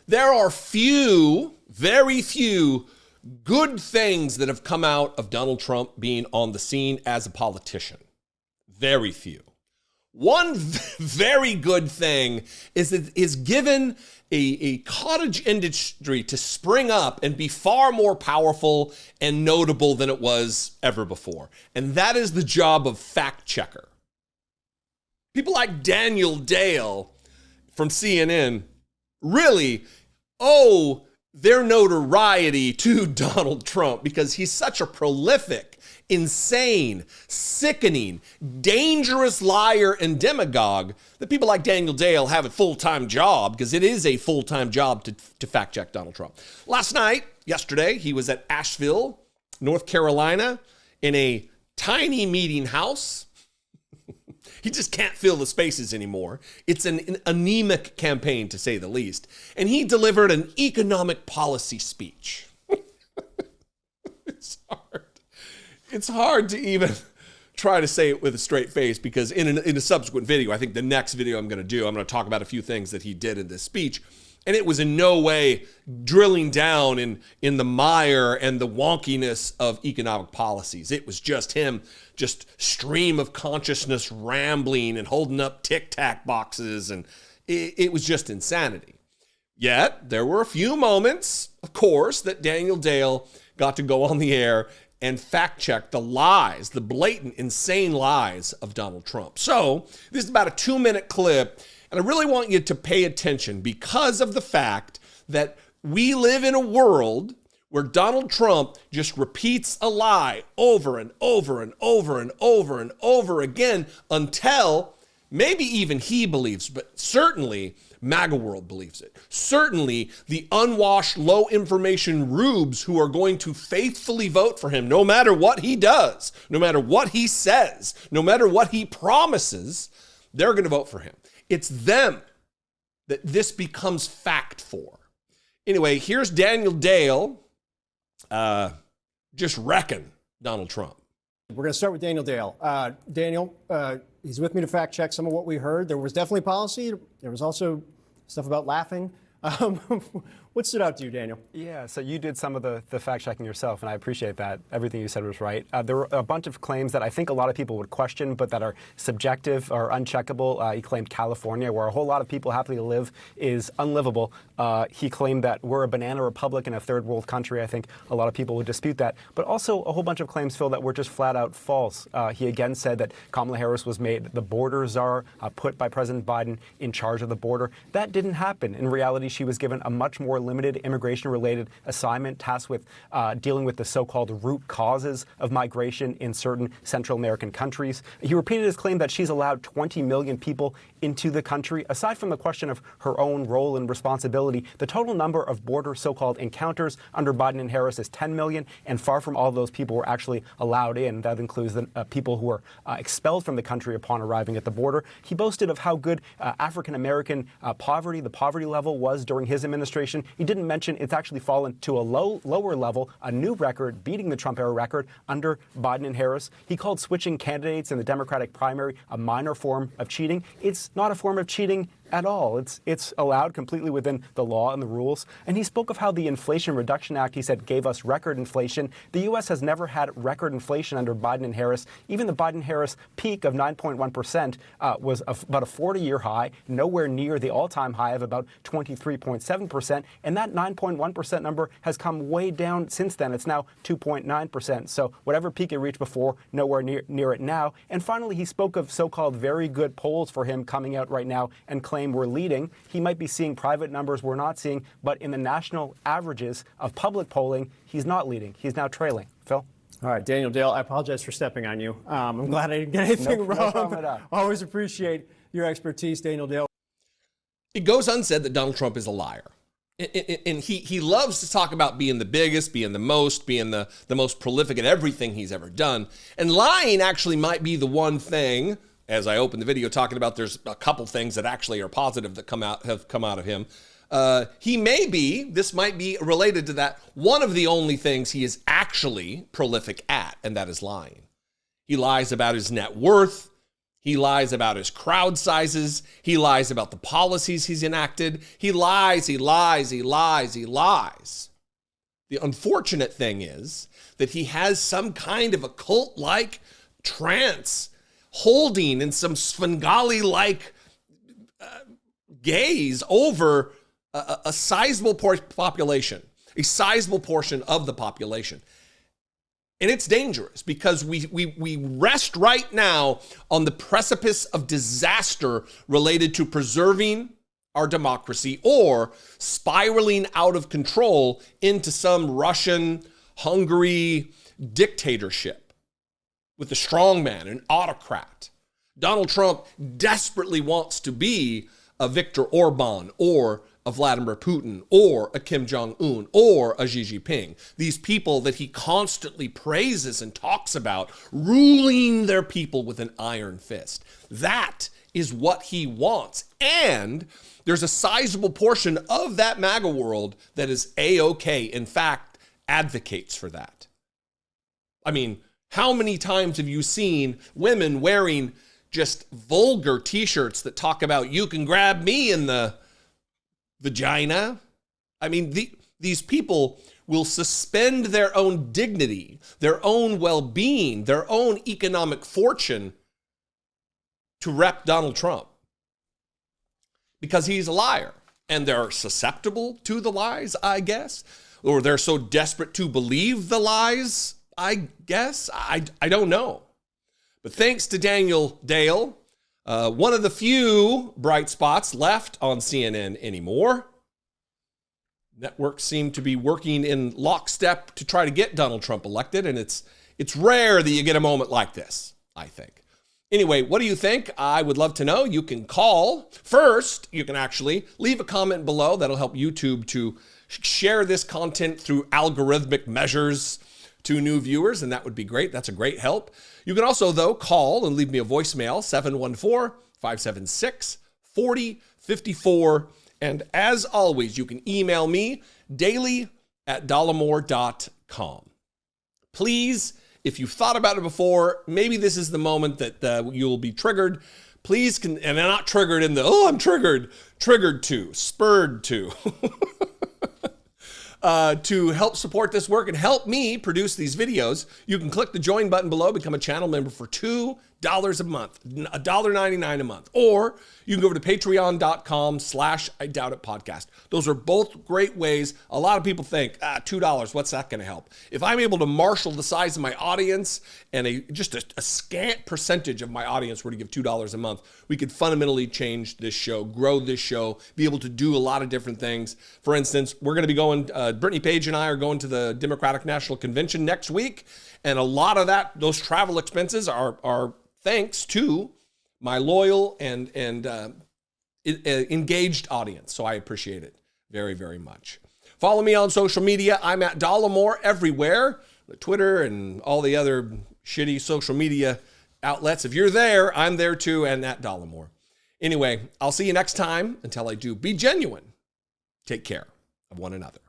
There are very few good things that have come out of Donald Trump being on the scene as a politician. Very few. One very good thing is that it's given a cottage industry to spring up and be far more powerful and notable than it was ever before. And that is the job of fact checker. People like Daniel Dale from CNN really owe their notoriety to Donald Trump because he's such a prolific, insane, sickening, dangerous liar and demagogue that people like Daniel Dale have a full-time job, because it is a full-time job to fact-check Donald Trump. Yesterday, he was at Asheville, North Carolina, in a tiny meeting house. He just can't fill the spaces anymore. It's an anemic campaign, to say the least. And he delivered an economic policy speech. It's hard to even try to say it with a straight face, because in a subsequent video, I think the next video I'm going to talk about a few things that he did in this speech. And it was in no way drilling down in the mire and the wonkiness of economic policies. It was just him, just stream of consciousness rambling and holding up tic-tac boxes. And it was just insanity. Yet there were a few moments, of course, that Daniel Dale got to go on the air and fact check the lies, the blatant, insane lies of Donald Trump. So this is about a 2-minute clip. And I really want you to pay attention, because of the fact that we live in a world where Donald Trump just repeats a lie over and over and over and over and over again until maybe even he believes, but certainly MAGA world believes it. Certainly the unwashed, low information rubes who are going to faithfully vote for him, no matter what he does, no matter what he says, no matter what he promises, they're going to vote for him. It's them that this becomes fact for. Anyway, here's Daniel Dale just wrecking Donald Trump. We're going to start with Daniel Dale. Daniel, he's with me to fact check some of what we heard. There was definitely policy. There was also stuff about laughing. What stood out to you, Daniel? Yeah, so you did some of the fact-checking yourself, and I appreciate that. Everything you said was right. There were a bunch of claims that I think a lot of people would question, but that are subjective or uncheckable. He claimed California, where a whole lot of people happily live, is unlivable. He claimed that we're a banana republic in a third world country. I think a lot of people would dispute that. But also a whole bunch of claims, Phil, that were just flat-out false. He again said that Kamala Harris was made the border czar, put by President Biden in charge of the border. That didn't happen. In reality, she was given a much more limited immigration-related assignment tasked with dealing with the so-called root causes of migration in certain Central American countries. He repeated his claim that she's allowed 20 million people into the country. Aside from the question of her own role and responsibility, the total number of border so-called encounters under Biden and Harris is 10 million, and far from all of those people were actually allowed in. That includes the people who were expelled from the country upon arriving at the border. He boasted of how good African-American poverty, the poverty level, was during his administration. He didn't mention it's actually fallen to a lower level, a new record, beating the Trump-era record under Biden and Harris. He called switching candidates in the Democratic primary a minor form of cheating. It's not a form of cheating at all. It's allowed completely within the law and the rules. And he spoke of how the Inflation Reduction Act, he said, gave us record inflation. The U.S. has never had record inflation under Biden and Harris. Even the Biden-Harris peak of 9.1% was about a 40-year high, nowhere near the all-time high of about 23.7%. And that 9.1% number has come way down since then. It's now 2.9%. So whatever peak it reached before, nowhere near it now. And finally, he spoke of so-called very good polls for him coming out right now and claim we're leading. He might be seeing private numbers we're not seeing, but in the national averages of public polling, he's not leading. He's now trailing. Phil? All right, Daniel Dale, I apologize for stepping on you. I'm glad I didn't get anything wrong. No problem at all. Always appreciate your expertise, Daniel Dale. It goes unsaid that Donald Trump is a liar. And he loves to talk about being the biggest, being the most prolific at everything he's ever done. And lying actually might be the one thing, as I opened the video talking about, there's a couple things that actually are positive that have come out of him. This might be related to that, one of the only things he is actually prolific at, and that is lying. He lies about his net worth. He lies about his crowd sizes. He lies about the policies he's enacted. He lies, he lies, he lies, he lies. The unfortunate thing is that he has some kind of a cult-like trance holding in some Svengali-like gaze over a sizable population, a sizable portion of the population. And it's dangerous because we rest right now on the precipice of disaster related to preserving our democracy or spiraling out of control into some Russian, Hungary dictatorship with a strongman, an autocrat. Donald Trump desperately wants to be a Viktor Orban or a Vladimir Putin or a Kim Jong-un or a Xi Jinping. These people that he constantly praises and talks about ruling their people with an iron fist. That is what he wants. And there's a sizable portion of that MAGA world that is A-OK, in fact, advocates for that. I mean, how many times have you seen women wearing just vulgar t-shirts that talk about you can grab me in the vagina? I mean, these people will suspend their own dignity, their own well-being, their own economic fortune to rep Donald Trump because he's a liar. And they're susceptible to the lies, I guess, or they're so desperate to believe the lies, I guess. I don't know. But thanks to Daniel Dale, one of the few bright spots left on CNN anymore. Networks seem to be working in lockstep to try to get Donald Trump elected, and it's rare that you get a moment like this, I think. Anyway, what do you think? I would love to know. You can call. First, you can actually leave a comment below. That'll help YouTube to share this content through algorithmic measures to new viewers, and that would be great. That's a great help. You can also, though, call and leave me a voicemail, 714-576-4054. And as always, you can email me daily@dollemore.com. Please, if you've thought about it before, maybe this is the moment that you'll be triggered. Please, and not triggered in the, oh, I'm triggered to, spurred to. To help support this work and help me produce these videos, you can click the join button below, become a channel member for $2 a month, $1.99 a month. Or you can go over to patreon.com/IDoubtItPodcast. Those are both great ways. A lot of people think, $2, what's that going to help? If I'm able to marshal the size of my audience and just a scant percentage of my audience were to give $2 a month, we could fundamentally change this show, grow this show, be able to do a lot of different things. For instance, we're going to be going, Brittany Page and I are going to the Democratic National Convention next week. And a lot of those travel expenses are thanks to my loyal and engaged audience. So I appreciate it very, very much. Follow me on social media. I'm at Dollemore everywhere, Twitter and all the other shitty social media outlets. If you're there, I'm there too, and at Dollemore. Anyway, I'll see you next time. Until I do, be genuine. Take care of one another.